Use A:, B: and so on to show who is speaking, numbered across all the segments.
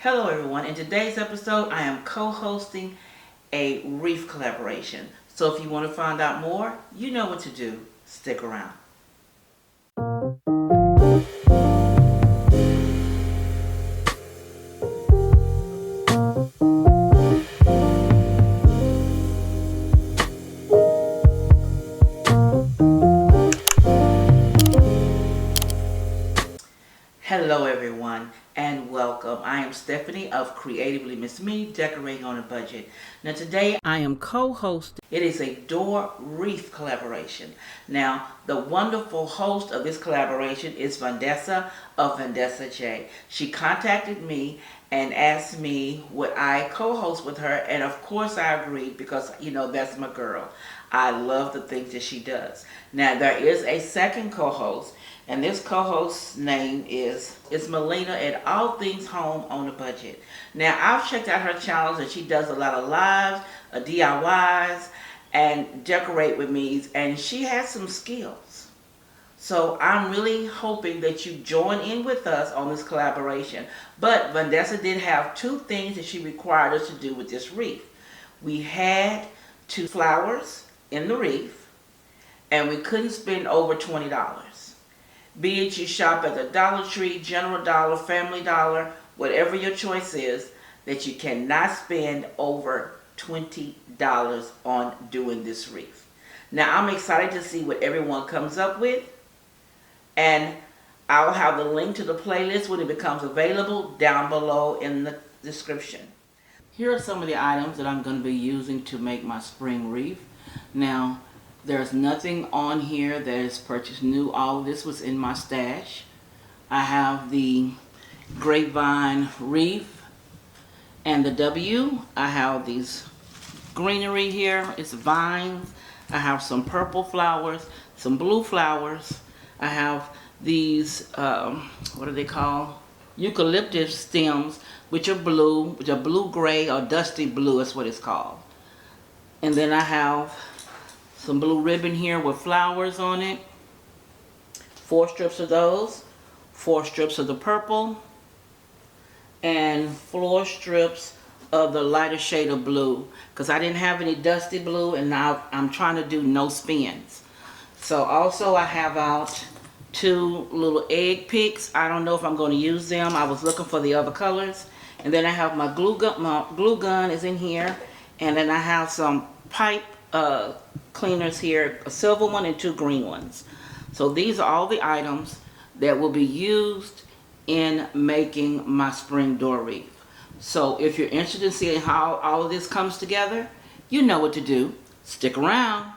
A: Hello everyone, in today's episode I am co-hosting a Wreath collaboration. So if you want to find out more, you know what to do. Stick around. Hello everyone and welcome. I am Stephanie of CreativelyMsMe, decorating on a budget. Now today I am co-hosting. It is a door wreath collaboration. Now the wonderful host of this collaboration is Vondessa of Vondessa J. She contacted me and asked me would I co-host with her, and of course I agreed because that's my girl. I love the things that she does. Now there is a second co-host, and this co-host's name is Malinda at All Things Home on a Budget. Now I've checked out her channels and she does a lot of lives, DIYs, and decorate with me, and she has some skills. So I'm really hoping that you join in with us on this collaboration. But Vondessa did have two things that she required us to do with this wreath. We had 2 flowers in the wreath, and we couldn't spend over $20. Be it you shop at the Dollar Tree, General Dollar, Family Dollar, whatever your choice is, that you cannot spend over $20 on doing this wreath. Now I'm excited to see what everyone comes up with, and I'll have the link to the playlist when it becomes available down below in the description. Here are some of the items that I'm going to be using to make my spring wreath. Now there's nothing on here that is purchased new. All of this was in my stash. I have the grapevine wreath and the W. I have these greenery here. It's vines. I have some purple flowers, some blue flowers. I have these, what are they called? Eucalyptus stems, which are blue-gray or dusty blue. That's what it's called. And then I have some blue ribbon here with flowers on it. 4 strips of those. 4 strips of the purple. And 4 strips of the lighter shade of blue. Because I didn't have any dusty blue, and now I'm trying to do no spins. So also I have out 2 little egg picks. I don't know if I'm going to use them. I was looking for the other colors. And then I have my glue gun is in here. And then I have some pipe cleaners here, a silver one and 2 green ones. So these are all the items that will be used in making my spring door wreath. So if you're interested in seeing how all of this comes together, you know what to do. Stick around.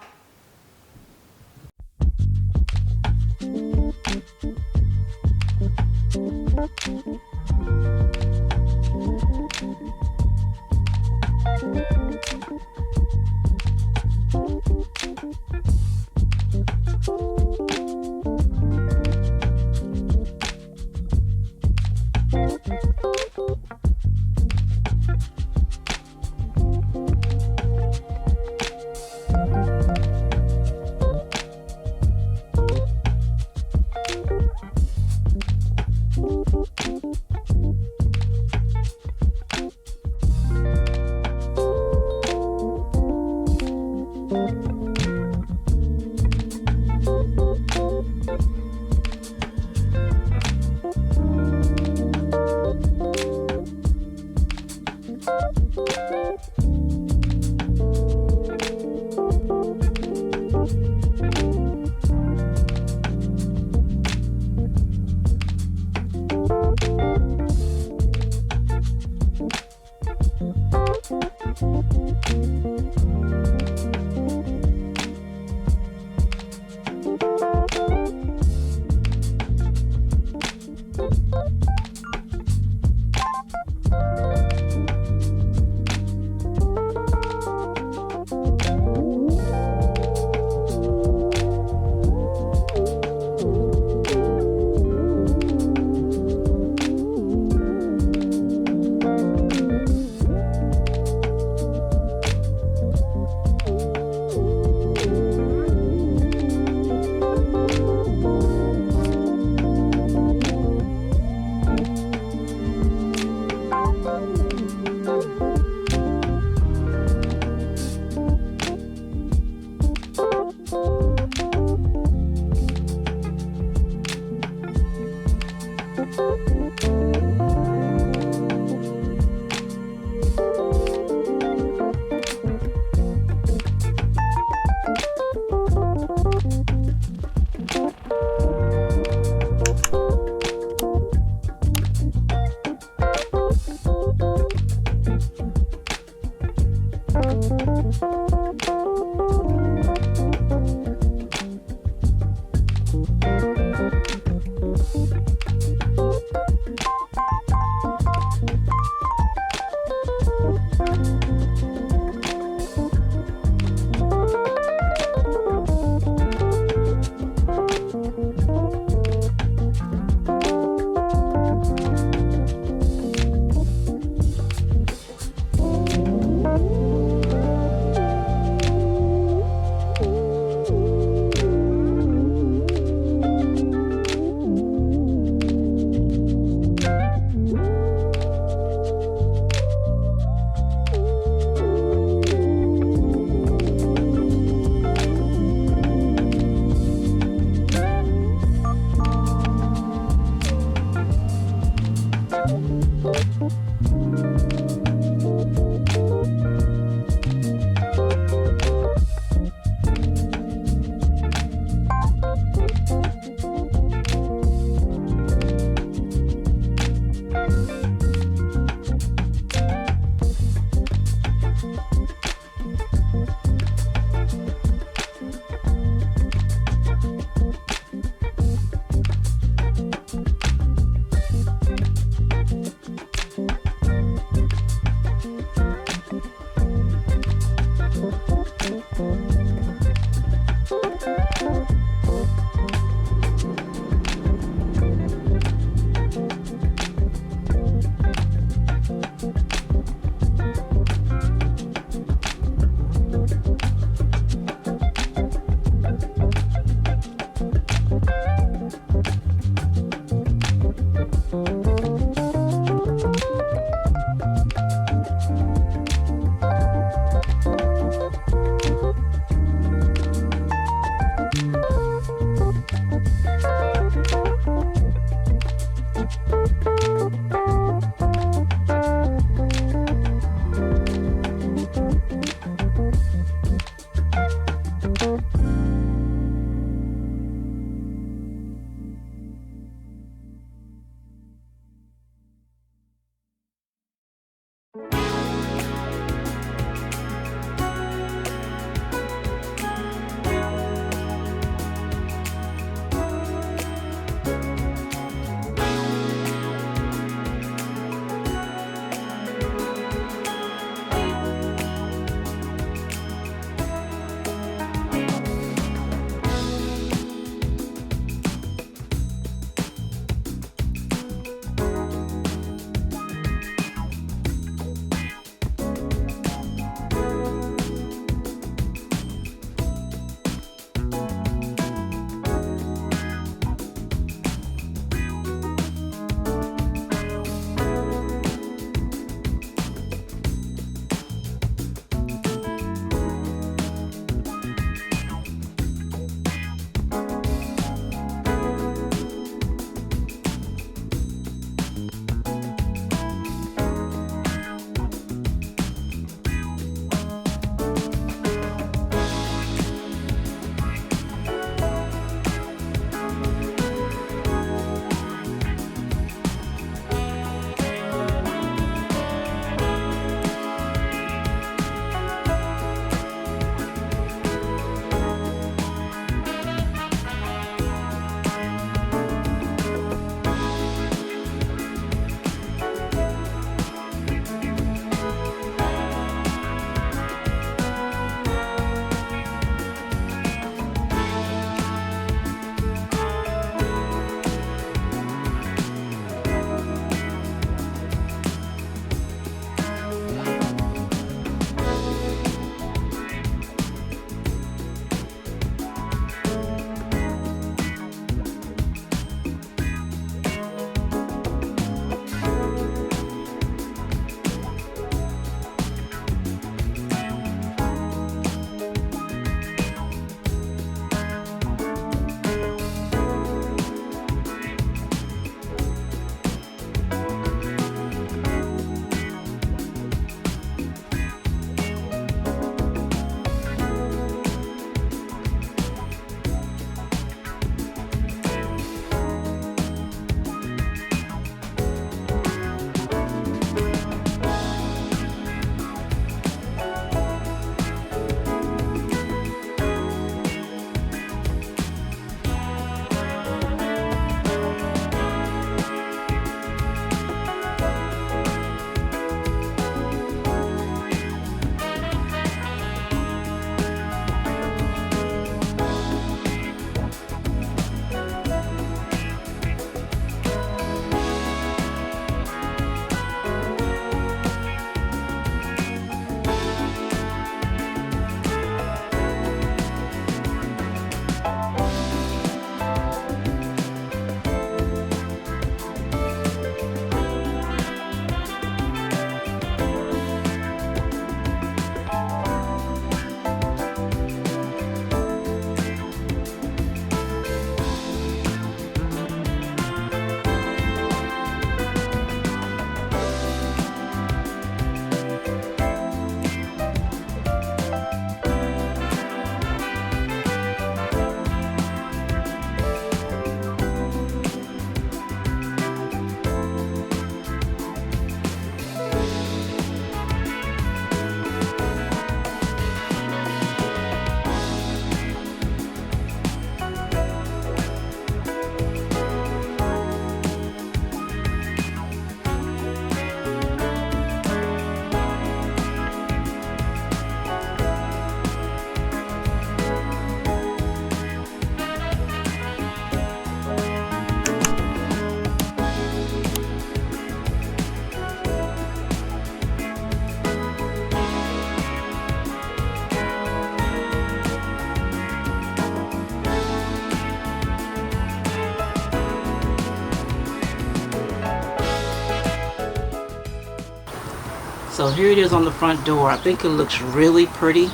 A: So here it is on the front door. I think it looks really pretty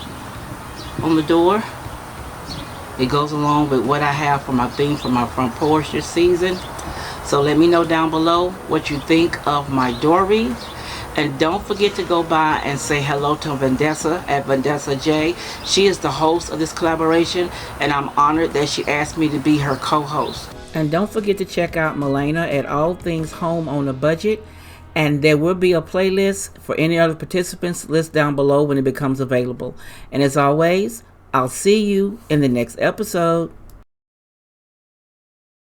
A: on the door. It goes along with what I have for my theme for my front porch this season. So let me know down below what you think of my door wreath. And don't forget to go by and say hello to Vondessa at Vondessa J. She is the host of this collaboration, and I'm honored that she asked me to be her co-host. And don't forget to check out Malinda at All Things Home on a Budget. And there will be a playlist for any other participants list down below when it becomes available. And as always, I'll see you in the next episode.